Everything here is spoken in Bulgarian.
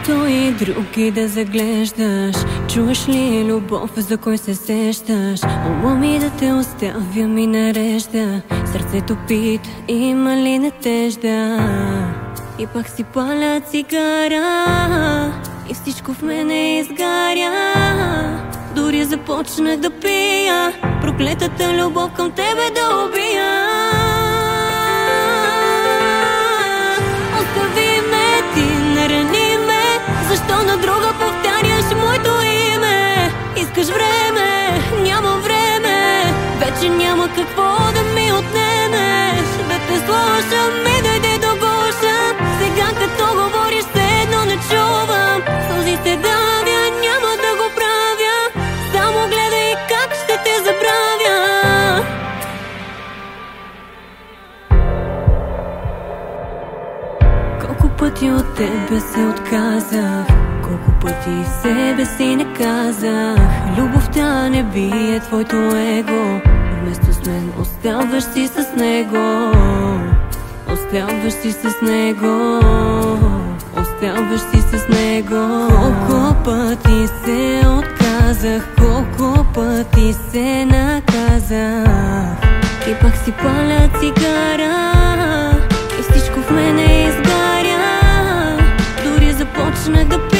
моето и други да заглеждаш. Чуеш ли любов, за кой се сещаш? Ума ми да те оставя ми нарежда. Сърцето пита, има ли надежда? И пак си паля цигара и всичко в мене изгаря. Дори започнах да пия, проклетата любов към тебе да убия. Остави ме, ти нарани ме, защо на друга повтаряш моето име? Искаш време, няма време, вече няма какво да ми отнемеш. Да те слушам и дойде до гуша, сега като говориш все едно не чувам. Сълзите давя, няма да го правя, само гледай как ще те забравя. Колко пъти от тебе се отказах, колко пъти себе си не казах. Любовта не бие твоето его, вместо с мен оставаш си с него. Оставаш си с него, оставаш си с него. Колко пъти се отказах, колко пъти се наказах. И пак си паля цигара и всичко в мене изгаря. Дори започнах да пия.